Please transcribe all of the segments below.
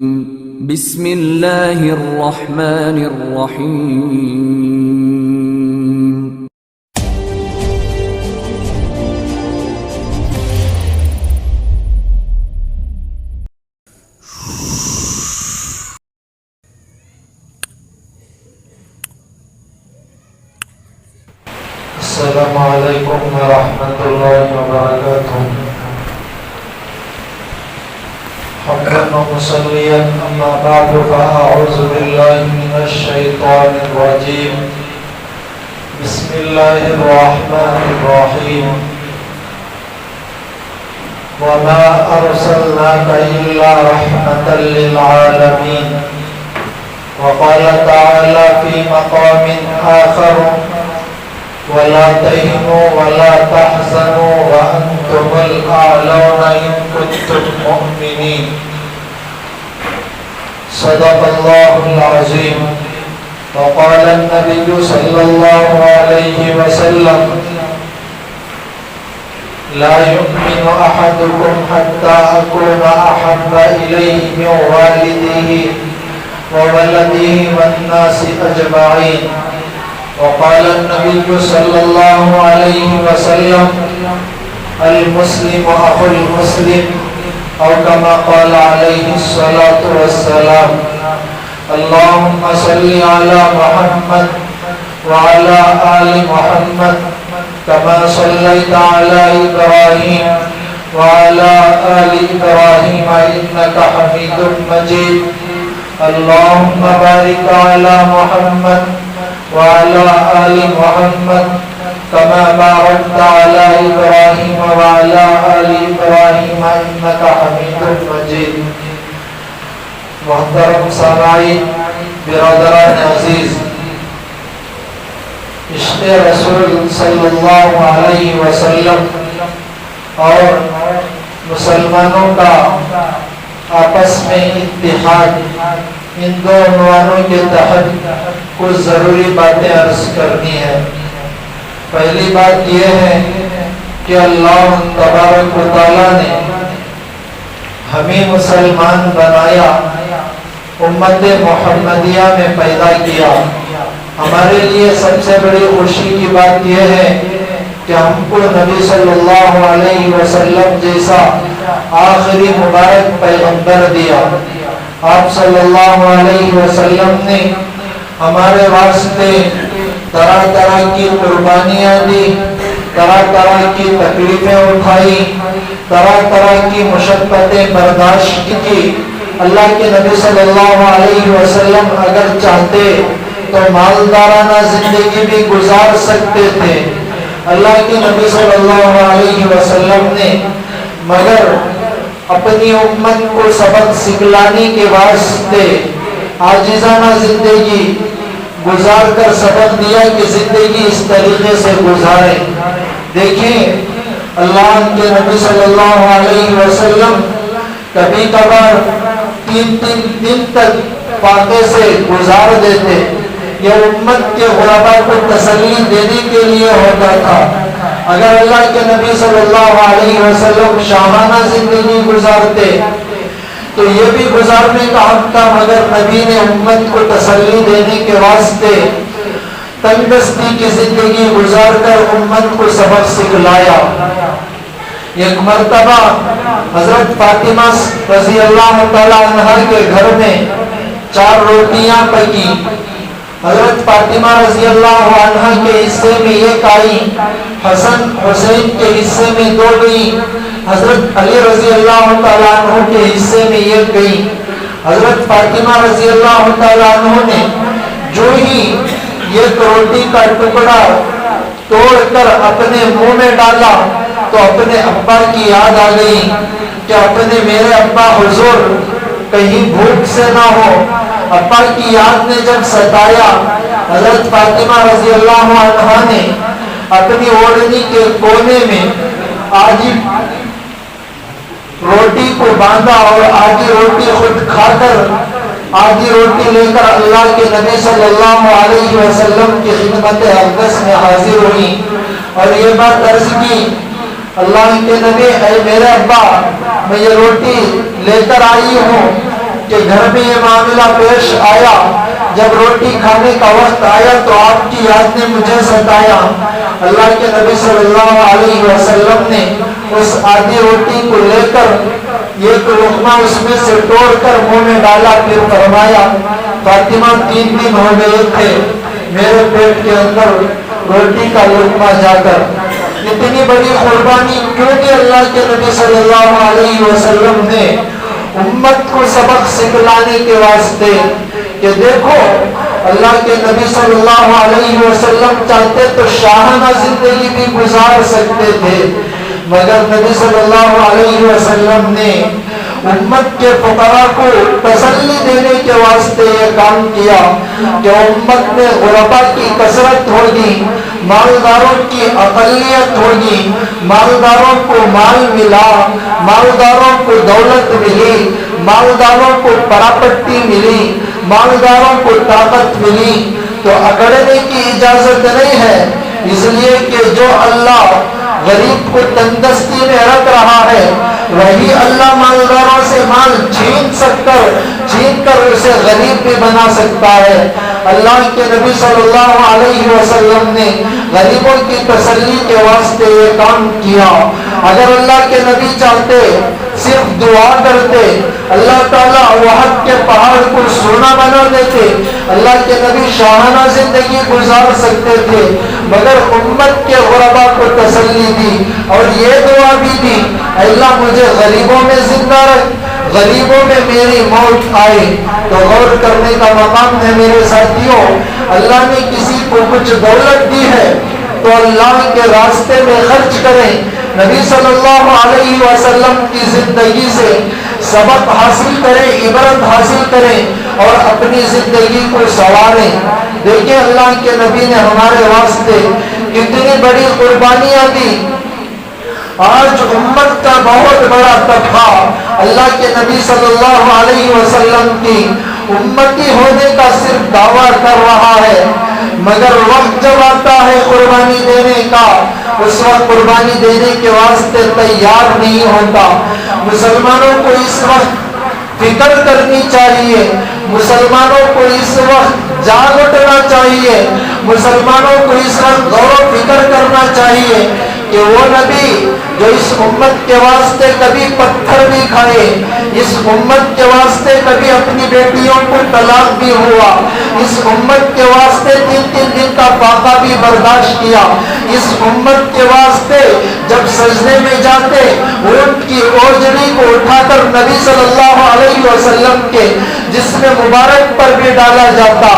بسم اللہ الرحمن الرحیم۔ السلام علیکم ورحمۃ اللہ وبرکاتہ۔ حمدا ومصلیا اما بعد فاعوذ باللہ من الشیطان الرجیم۔ بسم اللہ الرحمن الرحیم۔ وما ارسلناک الا رحمۃ للعالمین۔ وقال تعالی فی مقام آخر ولا تهنوا ولا تحزنوا وأنتم الأعلون إن كنتم مؤمنين۔ صدق الله العظيم۔ وقال النبي صلى الله عليه وسلم لا يؤمن أحدكم حتى أكون أحب إليه من والده وولده والناس أجمعين۔ وقال النبي صلى الله عليه وسلم المسلم أخو المسلم، أو كما قال عليه الصلاة والسلام۔ اللهم صل على محمد وعلى آل محمد كما صليت على إبراهيم وعلى آل إبراهيم إنك حميد مجيد۔ اللهم بارك على محمد وعلى آل محمد كما باركت على إبراهيم وعلى آل إبراهيم إنك حميد مجيد۔ محترم سامعین، برادران عزیز، عشق رسول صلی اللہ علیہ وسلم اور مسلمانوں کا آپس میں اتحاد، ان دو عنوانوں کے تحت کچھ ضروری باتیں عرض کرنی ہے۔ پہلی بات یہ ہے کہ اللہ تبارک و تعالیٰ نے ہمیں مسلمان بنایا، امت محمدیہ میں پیدا کیا۔ ہمارے لیے سب سے بڑی خوشی کی بات یہ ہے کہ ہم کو نبی صلی اللہ علیہ وسلم جیسا آخری مبارک پیغمبر دیا۔ آپ صلی اللہ علیہ وسلم نے ہمارے واسطے طرح طرح کی قربانیاں دی، طرح طرح کی تکلیفیں اٹھائی، طرح طرح کی مشقتیں برداشت کی۔ اللہ کے نبی صلی اللہ علیہ وسلم اگر چاہتے تو مالدارانہ زندگی بھی گزار سکتے تھے۔ اللہ کے نبی صلی اللہ علیہ وسلم نے مگر اپنی امت کو سبق سکھلانے کے واسطے عاجزانہ زندگی گزار کر سبق دیا کہ زندگی اس طریقے سے گزارے۔ دیکھیں، اللہ کے نبی صلی اللہ علیہ وسلم کبھی کبھار 3 دن تک فاقے سے گزار دیتے۔ یہ امت کے غرباء کو تسلی دینے کے لیے ہوتا تھا۔ اگر اللہ کے نبی صلی اللہ علیہ وسلم شاہانہ زندگی گزارتے تو یہ بھی گزارنے کا حق تھا، مگر نبی نے امت کو تسلی دینے کے واسطے تنگدستی کی زندگی گزار کر امت کو سبق سکھلایا۔ ایک مرتبہ حضرت فاطمہ رضی اللہ تعالی عنہا کے گھر میں 4 روٹیاں پکی۔ حضرت فاطمہ رضی اللہ عنہا کے حصے میں 1 آئی، حسن حسین کے حصے میں 2 گئی، حضرت علی رضی اللہ تعالیٰ عنہ کے حصے میں 1 گئی۔ حضرت فاطمہ رضی اللہ تعالیٰ عنہ نے جو ہی 1 روٹی کا ٹکڑا توڑ کر اپنے منہ میں ڈالا تو اپنے ابا کی یاد آ گئی کہ اپنے میرے ابا حضور کہیں بھوک سے نہ ہو۔ ابا کی یاد نے جب ستایا، حضرت فاطمہ رضی اللہ عنہا نے اپنی اوڑھنی کے کونے میں آدھی روٹی کو باندھا اور آدھی روٹی خود کھا کر آدھی روٹی لے کر اللہ کے نبی صلی اللہ علیہ وسلم کی خدمت اقدس میں حاضر ہوئی اور یہ بات عرض کی، اللہ کے نبی، اے میرے ابا، میں یہ روٹی لے کر آئی ہوں کہ گھر میں یہ معاملہ پیش آیا، جب روٹی کھانے کا وقت آیا تو آپ کی یاد نے مجھے ستایا۔ اللہ کے نبی صلی اللہ علیہ وسلم نے اس آدھی روٹی کو لے کر ایک لقمہ اس میں سے توڑ کر منہ میں ڈالا، پھر فرمایا فاطمہ 3 دن ہو گئے تھے میرے پیٹ کے اندر روٹی کا لقمہ جا کر۔ اتنی بڑی قربانی کیونکہ اللہ کے نبی صلی اللہ علیہ وسلم نے امت کو سبق سکھلانے کے واسطے کہ دیکھو اللہ کے نبی صلی اللہ علیہ وسلم چاہتے تو شاہانہ زندگی بھی گزار سکتے تھے، مگر نبی صلی اللہ علیہ وسلم نے امت کے فقراء کو تسلی دینے کے واسطے یہ کام کیا کہ امت میں غربا کی کثرت ہوگی، مالداروں کی اقلیت ہوگی، مالداروں کو مال ملا، مالداروں کو دولت ملی، مالداروں کو پراپرٹی ملی، مالداروں کو طاقت ملی، تو اکڑنے کی اجازت نہیں ہے، اس لیے کہ جو اللہ غریب کو تندرستی میں رکھ رہا ہے وہی اللہ مالداروں سے مال چھین کر اسے غریب بھی بنا سکتا ہے۔ اللہ کے نبی صلی اللہ علیہ وسلم نے غریبوں کی تسلی کے واسطے یہ کام کیا۔ اگر اللہ کے نبی چاہتے صرف دعا کرتے اللہ تعالیٰ وحد کے پہاڑ کو سونا بنا دیتے، اللہ کے نبی شاہانہ زندگی گزار سکتے تھے، مگر امت کے غربا کو تسلی دی اور یہ دعا بھی دی اللہ مجھے غریبوں میں زندہ رکھ، غریبوں میں میری موت آئے۔ تو غور کرنے کا مقام ہے میرے ساتھیوں، اللہ نے کسی کو کچھ دولت دی ہے تو اللہ کے راستے میں خرچ کریں، نبی صلی اللہ علیہ وسلم کی زندگی سے سبق حاصل کریں، عبرت حاصل کریں اور اپنی زندگی کو سنواریں۔ دیکھیں اللہ کے نبی نے ہمارے واسطے کتنی بڑی قربانیاں دی۔ آج امت کا بہت بڑا طبقہ اللہ کے نبی صلی اللہ علیہ وسلم کی امتی ہونے کا صرف دعویٰ کر رہا ہے، مگر وقت جب آتا ہے قربانی دینے کا اس وقت قربانی دینے کے واسطے تیار نہیں ہوتا۔ مسلمانوں کو اس وقت فکر کرنی چاہیے، مسلمانوں کو اس وقت جاگ اٹھنا چاہیے، مسلمانوں کو اس وقت غور و فکر کرنا چاہیے کہ وہ نبی جو اس امت کے واسطے کبھی پتھر بھی کھائے، اس امت کے واسطے کبھی اپنی بیٹیوں کو طلاق بھی ہوا، اس امت کے واسطے 3 دن کا فاقہ بھی برداشت کیا، اس امت کے واسطے جب سجدے میں جاتے اونٹ کی اوجڑی کو اٹھا کر نبی صلی اللہ علیہ وسلم کے جسم مبارک پر بھی ڈالا جاتا،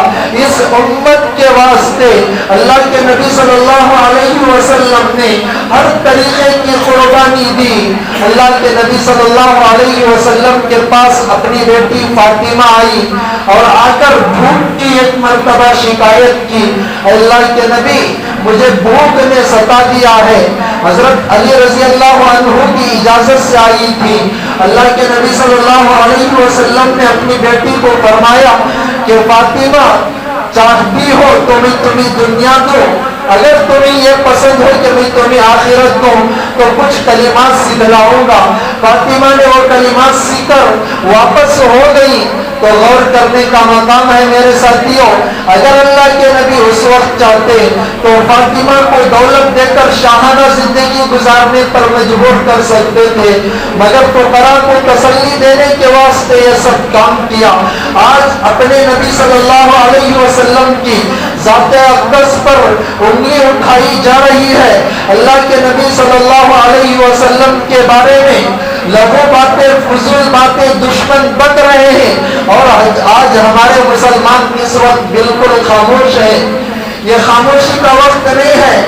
اس امت کے واسطے اللہ کے نبی صلی اللہ علیہ وسلم نے ہر طریقے کی قربانی دی۔ اللہ کے نبی صلی اللہ علیہ وسلم کے پاس اپنی بیٹی فاطمہ آئی اور آ کر بھوک کی ایک مرتبہ شکایت کی، اللہ کے نبی مجھے بھوک نے ستا دیا ہے۔ حضرت علی رضی اللہ عنہ کی اجازت سے آئی تھی۔ اللہ کے نبی صلی اللہ علیہ وسلم نے اپنی بیٹی کو فرمایا کہ فاطمہ چاہتی ہو تو میں تمہیں دنیا دوں، اگر تمہیں یہ پسند ہو کہ میں تمہیں آخرت دوں تو کچھ کلمات سکھلاؤں گا۔ فاطمہ نے وہ کلمات سیکھ کر واپس ہو گئی۔ تو غور کرنے کا مقام ہے میرے ساتھیوں، اگر اللہ کے نبی اس وقت چاہتے تو فاطمہ کو دولت دے کر شاہانہ زندگی گزارنے پر مجبور کر سکتے تھے، مگر فقراء کو تسلی دینے کے واسطے یہ سب کام کیا۔ آج اپنے نبی صلی اللہ علیہ وسلم کی ذات اقدس پر انگلی اٹھائی جا رہی ہے، اللہ کے نبی صلی اللہ علیہ وسلم کے بارے میں لغو باتیں، فضول باتیں دشمن بن رہے ہیں، اور آج ہمارے مسلمان اس وقت بالکل خاموش ہیں۔ یہ خاموشی کا وقت نہیں ہے،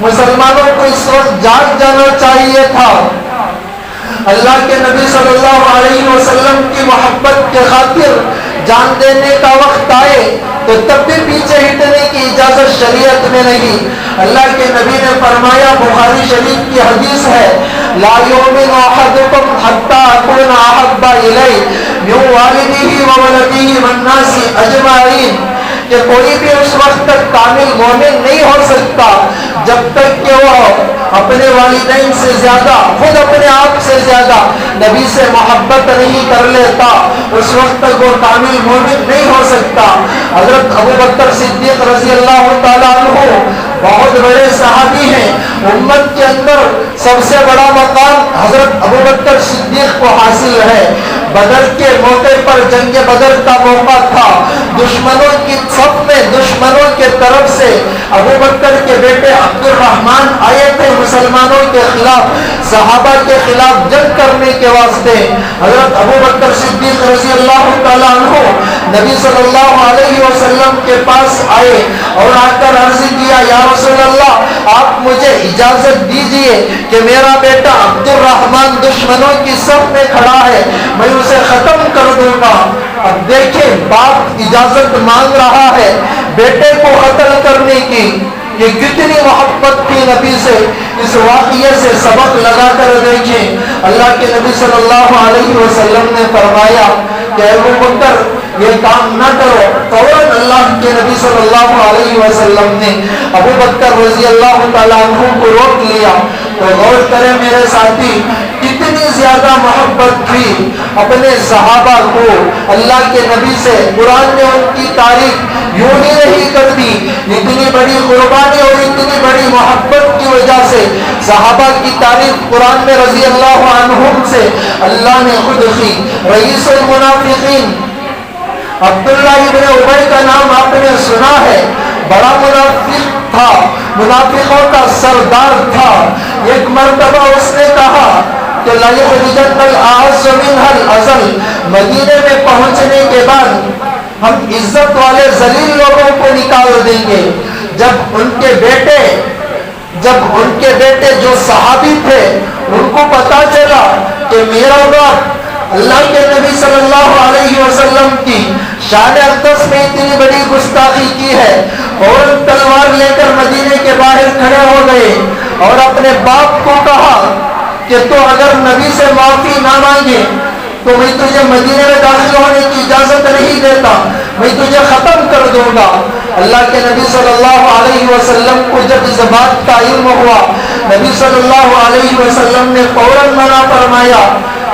مسلمانوں کو اس وقت جاگ جانا چاہیے تھا۔ اللہ کے نبی صلی اللہ علیہ وسلم کی محبت کے خاطر جان دینے کا وقت آئے تو تب بھی پیچھے ہٹنے کی اجازت شریعت میں نہیں۔ اللہ کے نبی نے فرمایا، بخاری شریف کی حدیث ہے، لا یؤمن احدکم حتی اکون احب الیہ من والدہ وولدہ والناس اجمعین، کہ کوئی بھی اس وقت تک کامل مومن نہیں ہو سکتا جب تک کہ وہ اپنے والدین سے زیادہ، خود اپنے آپ سے زیادہ نبی سے محبت نہیں کر لیتا، اس وقت تک وہ کامل مومن نہیں ہو سکتا۔ حضرت ابوبکر صدیق رضی اللہ تعالیٰ عنہ بہت بڑے صحابی ہیں، امت کے اندر سب سے بڑا مقام حضرت ابوبکر صدیق کو حاصل ہے۔ بدر کے موقع پر، جنگ بدر کا موقع تھا، دشمنوں کی صف میں دشمنوں کے طرف سے ابوبکر کے بیٹے عبد الرحمن آئے تھے مسلمانوں کے خلاف، صحابہ کے خلاف جنگ کرنے کے واسطے۔ حضرت ابوبکر صدیق رضی اللہ تعالیٰ عنہ نبی صلی اللہ علیہ وسلم کے پاس آئے اور آ کر عرض کیا، یا رسول اللہ، آپ مجھے اجازت دیجئے کہ میرا بیٹا عبد الرحمن دشمنوں کی صف میں کھڑا ہے، میں اسے ختم کر دوں گا۔ اب دیکھیں، باپ اجازت مانگ رہا ہے بیٹے کو قتل کرنے کی، یہ کتنی محبت تھی نبی سے۔ اس واقعے سے سبق لگا کر دیکھیں، اللہ کے نبی صلی اللہ علیہ وسلم نے فرمایا کہ ابوبکر یہ کام نہ کرو۔ فوراً اللہ کے نبی صلی اللہ علیہ وسلم نے ابوبکر رضی اللہ تعالیٰ عنہ کو روک لیا۔ تو غور کریں میرے ساتھی، کتنی زیادہ محبت تھی اپنے صحابہ کو اللہ کے نبی سے۔ قرآن نے ان کی تعریف یوں ہی نہیں کر دی، اتنی بڑی قربانی اور اتنی بڑی محبت کی وجہ سے صحابہ کی تعریف قرآن میں رضی اللہ عنہم سے اللہ نے خود کی۔ رئیس المنافقین عبداللہ ابن ابی کا نام آپ نے سنا ہے، بڑا منافق تھا، منافقوں کا سردار تھا۔ ایک مرتبہ اس نے کہا کہ لا یخرجن الاعز منها الاذل، مدینے میں پہنچنے کے بعد ہم عزت والے ذلیل لوگوں کو نکال دیں گے۔ جب ان کے بیٹے جو صحابی تھے ان کو پتا چلا کہ میرا باپ اللہ کے نبی صلی اللہ علیہ وسلم کی شان اقدس میں اتنی بڑی گستاخی کی ہے، اور تلوار لے کر مدینے کے باہر کھڑے ہو گئے اور اپنے باپ کو کہا کہ تو اگر نبی سے معافی نہ مانگے تو میں تجھے مدینے میں داخل ہونے کی اجازت نہیں دیتا، میں تجھے ختم کر دوں گا۔ اللہ کے نبی صلی اللہ علیہ وسلم کو جب اس بات کا علم ہوا، نبی صلی اللہ علیہ وسلم نے فوراً منع فرمایا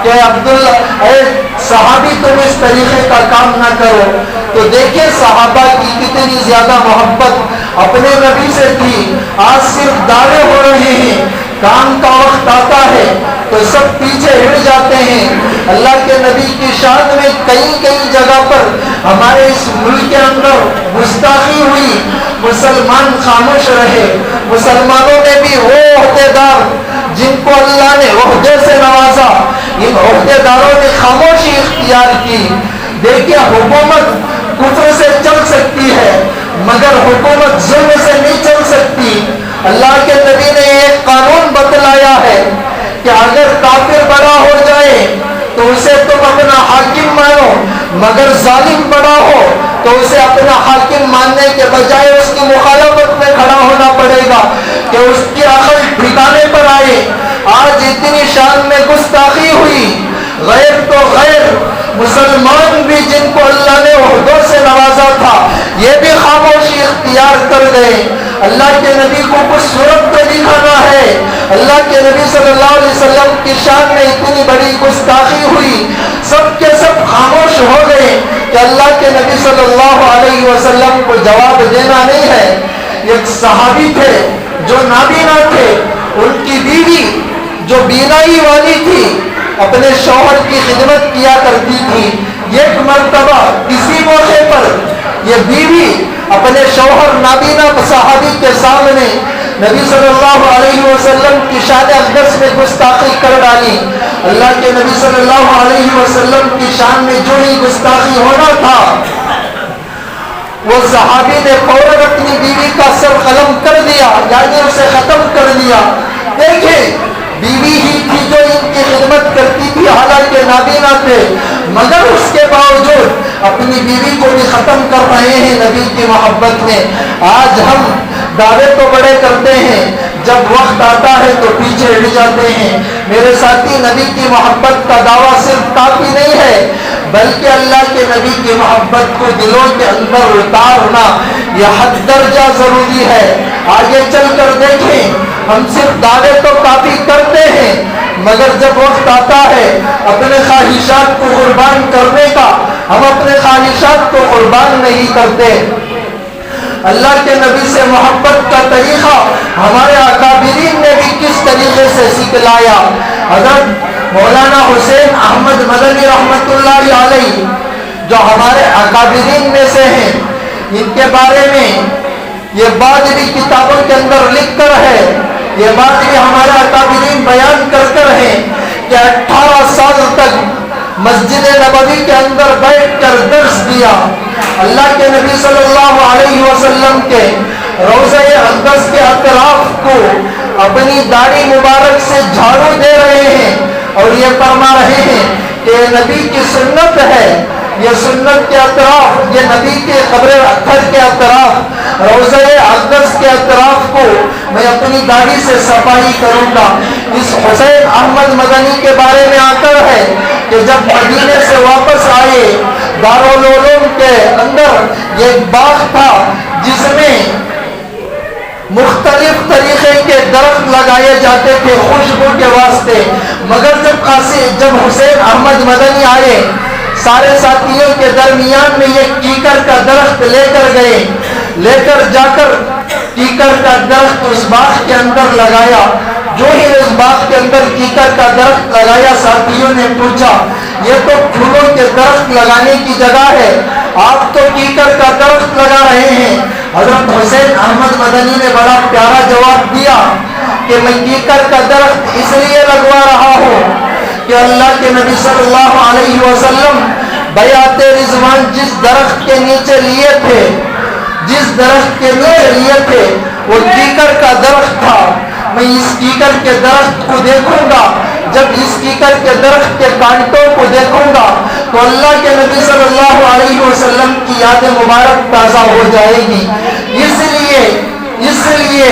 کہ عبداللہ، اے صحابی، تم اس طریقے کا کام نہ کرو۔ تو دیکھیں صحابہ کی کتنی زیادہ محبت اپنے نبی سے تھی۔ آج صرف دعوے ہو رہے ہیں، کام کا وقت آتا ہے تو سب پیچھے ہٹ جاتے ہیں۔ اللہ کے نبی کی شان میں کئی جگہ پر ہمارے اس ملک کے اندر گستاخی ہوئی، مسلمان خاموش رہے۔ مسلمانوں میں بھی وہ عہدیدار جن کو اللہ نے عہدے سے نوازا، ان عہدیداروں نے خاموشی اختیار کی۔ دیکھیے، حکومت کفر سے چل سکتی ہے مگر حکومت ظلم سے نہیں چل سکتی۔ اللہ کے نبی نے ایک قانون بتلایا ہے کہ اگر کافر بڑا ہو جائے تو اسے تم اپنا حاکم مانو، مگر ظالم بڑا ہو تو اسے اپنا حاکم ماننے کے بجائے اس کی مخالفت میں کھڑا ہونا پڑے گا کہ اس کی عقل ٹھکانے پر آئے۔ آج اتنی شان میں گستاخی ہوئی، غیر تو غیر مسلمان بھی جن کو اللہ نے عہدوں سے نوازا تھا یہ بھی خاموشی اختیار کر گئے۔ اللہ کے نبی کو کچھ صورت پہ دکھانا ہے، اللہ کے نبی صلی اللہ علیہ وسلم کی شان میں اتنی بڑی گستاخی ہوئی، سب کے سب خاموش ہو گئے کہ اللہ کے نبی صلی اللہ علیہ وسلم کو جواب دینا نہیں ہے۔ ایک صحابی تھے جو نابینا تھے، ان کی بیوی جو بینائی والی تھی اپنے شوہر کی خدمت کیا کرتی تھی۔ ایک مرتبہ کسی موقع پر یہ بیوی اپنے شوہر نابینا صحابی کے سامنے نبی صلی اللہ علیہ وسلم کی شان اقدس میں گستاخی کر ڈالی۔ اللہ کے نبی صلی اللہ علیہ وسلم کی شان میں جو ہی گستاخی ہونا تھا، وہ صحابی نے فوراً اپنی بیوی کا سر قلم کر دیا، یعنی اسے ختم کر دیا۔ دیکھیں، بیوی ہی تھی جو ان کی خدمت کرتی تھی، حالانکہ نابینا تھے، مگر اس کے باوجود اپنی بیوی کو بھی ختم کر رہے ہیں نبی کی محبت میں۔ آج ہم دعوے تو بڑے کرتے ہیں، جب وقت آتا ہے تو پیچھے ہٹ جاتے ہیں۔ میرے ساتھی، نبی کی محبت کا دعویٰ صرف کافی نہیں ہے بلکہ اللہ کے نبی کی محبت کو دلوں کے اندر اتارنا یہ حد درجہ ضروری ہے۔ آگے چل کر دیکھیں، ہم صرف دعوے تو کافی کرتے ہیں، مگر جب وقت آتا ہے اپنے خواہشات کو قربان کرنے کا، ہم اپنے خواہشات کو قربان نہیں کرتے۔ اللہ کے نبی سے محبت کا طریقہ ہمارے اکابرین نے بھی کس طریقے سے سکھلایا۔ حضرت مولانا حسین احمد مدنی رحمت اللہ علیہ جو ہمارے اکابرین میں سے ہیں، ان کے بارے میں یہ بات بھی کتابوں کے اندر لکھ کر ہے، یہ بات بھی ہمارے اکابرین بیان کر کر ہے کہ 18 سال تک مسجد نبوی کے اندر بیٹھ کر درس دیا۔ اللہ کے نبی صلی اللہ علیہ وسلم کے روضہ اقدس کے اطراف کو اپنی داڑھی مبارک سے جھاڑو دے رہے ہیں اور یہ فرما رہے ہیں کہ یہ نبی کی سنت ہے، یہ سنت کے اطراف، یہ نبی کے قبر اطہر کے اطراف، روضہ اقدس کے اطراف کو میں اپنی داڑھی سے صفائی کروں گا۔ اس حسین احمد مدنی کے بارے میں آتا ہے کہ جب مدینے سے واپس آئے، دارالعلوم کے اندر ایک باغ تھا جس میں مختلف طریقے کے درخت لگائے جاتے تھے خوشبو کے واسطے، مگر جب حسین احمد مدنی آئے، سارے ساتھیوں کے درمیان میں ایک کیکر کا درخت لے کر گئے، لے کر جا کر کیکر کا درخت اس باغ کے اندر لگایا۔ جو ہی اس باغ کے اندر کیکر کا درخت لگایا، ساتھیوں نے پوچھا یہ تو پھولوں کے درخت لگانے کی جگہ ہے، آپ تو کیکر کا درخت لگا رہے ہیں۔ حضرت حسین احمد مدنی نے بڑا پیارا جواب دیا کہ میں کیکر کا درخت اس لیے لگوا رہا ہوں کہ اللہ کے نبی صلی اللہ علیہ وسلم بیعت رضوان جس درخت کے نیچے لیے تھے، جس درخت کے نیچے لیے تھے وہ کیکر کا درخت تھا۔ میں اس کیکر کے درخت کو دیکھوں گا، جب اس کیکر کے درخت کے کانٹوں کو دیکھوں گا تو اللہ کے نبی صلی اللہ علیہ وسلم کی یاد مبارک تازہ ہو جائے گی، اس لیے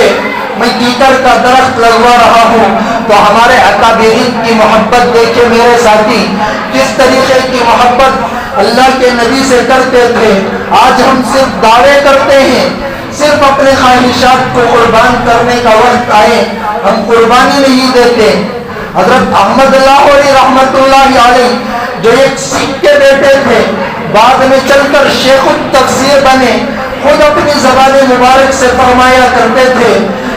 میں کیکر کا درخت لگوا رہا ہوں۔ تو ہمارے اکابرین کی محبت دیکھیں میرے ساتھی، کس طریقے کی محبت اللہ کے نبی سے کرتے تھے۔ آج ہم صرف دعوے کرتے ہیں، صرف اپنے خواہشات کو قربان کرنے کا وقت آئے ہم قربانی نہیں دیتے۔ حضرت احمد لاہوری رحمت اللہ علیہ جو ایک سکھ کے بیٹے تھے، بعد میں چل کر شیخ التفسیر بنے، خود اپنی زبان مبارک سے فرمایا کرتے تھے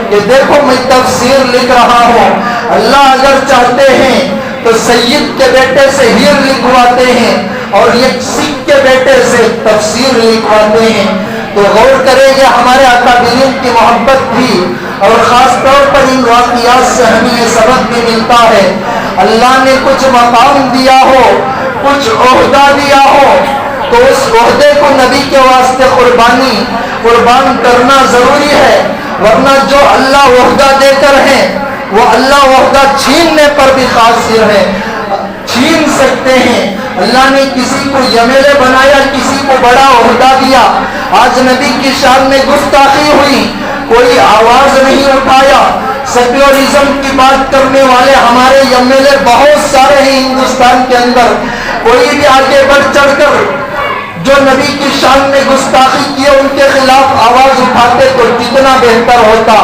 کہ دیکھو میں تفسیر لکھ رہا ہوں، اللہ اگر چاہتے ہیں تو سید کے بیٹے سے ہیر لکھواتے ہیں اور ایک سکھ کے بیٹے سے تفسیر لکھواتے ہیں۔ تو غور کریں گے ہمارے اکابرین کی محبت تھی، اور خاص طور پر ان واقعات سے ہمیں یہ سبق بھی ملتا ہے، اللہ نے کچھ مقام دیا ہو، کچھ عہدہ دیا ہو تو اس عہدے کو نبی کے واسطے قربان کرنا ضروری ہے، ورنہ جو اللہ عہدہ دے کر ہیں وہ اللہ عہدہ چھیننے پر بھی قادر ہے، چھین سکتے ہیں۔ اللہ نے کسی کو ایم ایل اے بنایا، کسی کو بڑا عہدہ دیا، آج نبی کی شان میں گستاخی ہوئی، کوئی آواز نہیں اٹھایا۔ سیکولرزم کی بات کرنے والے ہمارے ایم ایل اے بہت سارے ہیں ہندوستان کے اندر، کوئی بھی آگے بڑھ چڑھ کر جو نبی کی شان میں گستاخی کیے ان کے خلاف آواز اٹھاتے تو کتنا بہتر ہوتا۔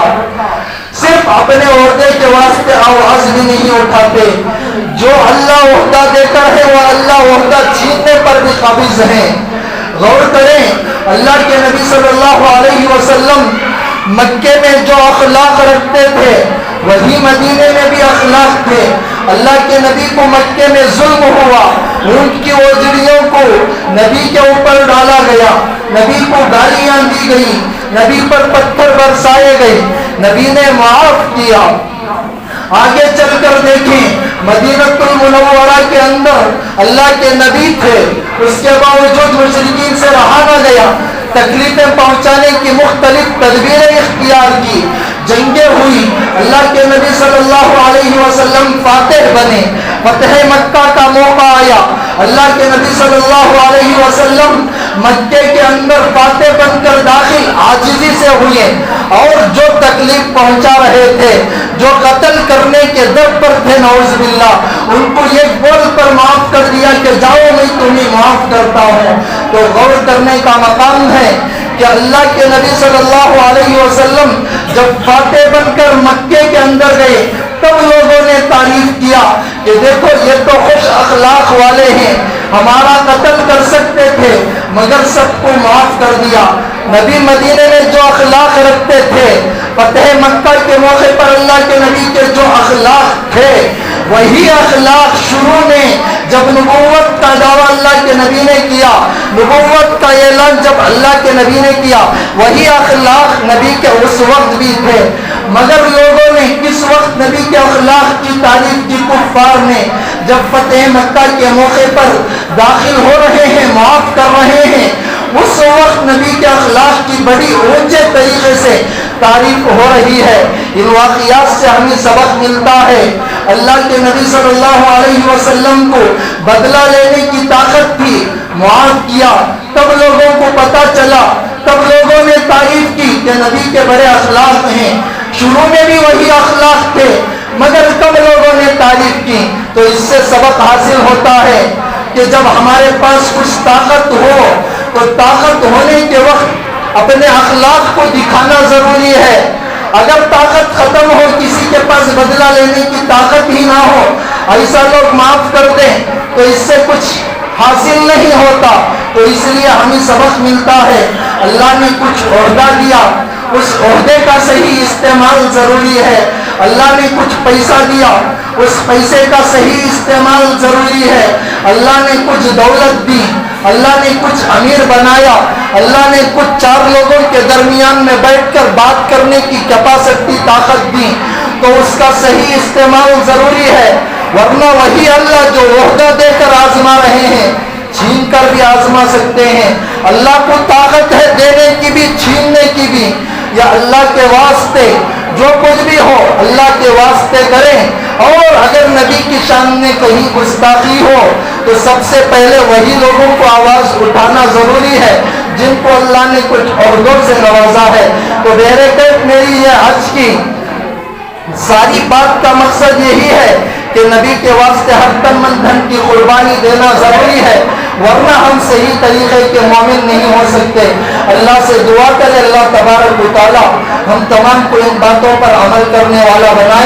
صرف اپنے عہدے کے واسطے آواز بھی نہیں اٹھاتے، جو اللہ عہدہ دیتا ہے وہ اللہ عہدہ چھیننے پر بھی قابض ہے۔ غور کریں، اللہ کے نبی صلی اللہ علیہ وسلم مکے میں جو اخلاق رکھتے تھے وہی مدینے میں بھی اخلاق تھے۔ اللہ کے نبی کو مکے میں ظلم ہوا، اونٹ کی اوجڑیوں کو نبی کے اوپر ڈالا گیا، نبی کو گالیاں دی گئی، نبی پر پتھر برسائے گئے، نبی نے معاف کیا۔ آگے چل کر دیکھیں، مدینہ المنورہ کے اندر اللہ کے نبی تھے، اس کے باوجود مشرکین سے رہا نہ گیا، تکلیفیں پہنچانے کی مختلف تدبیریں اختیار کی، جنگیں ہوئی، اللہ کے نبی صلی اللہ علیہ وسلم فاتح بنے، فتح مکہ کا موقع آیا، اللہ کے نبی صلی اللہ علیہ وسلم مکے کے اندر فاتح بن کر داخل عاجزی سے ہوئے، اور جو تکلیف پہنچا رہے تھے، جو قتل کرنے کے در پر تھے نعوذ باللہ، ان کو ایک بول پر معاف کر دیا کہ جاؤ میں تمہیں معاف کرتا ہوں۔ تو غور کرنے کا مقام ہے کہ اللہ کے نبی صلی اللہ علیہ وسلم جب فاتح بن کر مکے کے اندر گئے تب لوگوں نے تعریف کیا کہ دیکھو یہ تو خوش اخلاق والے ہیں، ہمارا قتل کر سکتے تھے مگر سب کو معاف کر دیا۔ نبی مدینے میں جو اخلاق رکھتے تھے، فتح مکہ کے موقع پر اللہ کے نبی کے جو اخلاق تھے، وہی اخلاق شروع میں جب نبوت کا دعویٰ اللہ کے نبی نے کیا، نبوت کا اعلان جب اللہ کے نبی نے کیا، وہی اخلاق نبی کے اس وقت بھی تھے۔ مگر لوگوں نے کس وقت نبی کے اخلاق کی تعریف کی؟ کفار نے جب فتح مکہ کے موقع پر داخل ہو رہے ہیں، معاف کر رہے ہیں، اس وقت نبی کے اخلاق کی بڑی اونچے طریقے سے تعریف ہو رہی ہے۔ ان واقعات سے ہمیں سبق ملتا ہے۔ اللہ کے نبی صلی اللہ علیہ وسلم کو بدلہ لینے کی طاقت تھی، معاف کیا، تب لوگوں کو پتا چلا، تب لوگوں نے تعریف کی کہ نبی کے بڑے اخلاق ہیں۔ شروع میں بھی وہی اخلاق تھے مگر کب لوگوں نے تعریف کی۔ تو اس سے سبق حاصل ہوتا ہے کہ جب ہمارے پاس کچھ طاقت ہو تو طاقت ہونے کے وقت اپنے اخلاق کو دکھانا ضروری ہے۔ اگر طاقت ختم ہو، کسی کے پاس بدلہ لینے کی طاقت ہی نہ ہو، ایسا لوگ معاف کر دیں تو اس سے کچھ حاصل نہیں ہوتا۔ تو اس لیے ہمیں سبق ملتا ہے، اللہ نے کچھ عہدہ دیا، اس عہدے کا صحیح استعمال ضروری ہے۔ اللہ نے کچھ پیسہ دیا، اس پیسے کا صحیح استعمال ضروری ہے۔ اللہ نے کچھ دولت دی، اللہ نے کچھ امیر بنایا، اللہ نے کچھ چار لوگوں کے درمیان میں بیٹھ کر بات کرنے کی کیپیسٹی، طاقت دی، تو اس کا صحیح استعمال ضروری ہے۔ ورنہ وہی اللہ جو عہدہ دے کر آزما رہے ہیں، چھین کر بھی آزما سکتے ہیں۔ اللہ کو طاقت ہے دینے کی بھی، چھیننے کی بھی۔ یا اللہ کے واسطے جو کچھ بھی ہو اللہ کے واسطے کریں، اور اگر نبی کی شان میں کہیں گستاخی ہو تو سب سے پہلے وہی لوگوں کو آواز اٹھانا ضروری ہے جن کو اللہ نے کچھ عہدوں سے نوازا ہے۔ تو بہرکیف میری یہ حج کی ساری بات کا مقصد یہی ہے کہ نبی کے واسطے ہر تن من دھن کی قربانی دینا ضروری ہے، ورنہ ہم صحیح طریقے کے مومن نہیں ہو سکتے۔ اللہ سے دعا کرے اللہ تبارک و تعالی ہم تمام کو ان باتوں پر عمل کرنے والا بنائے۔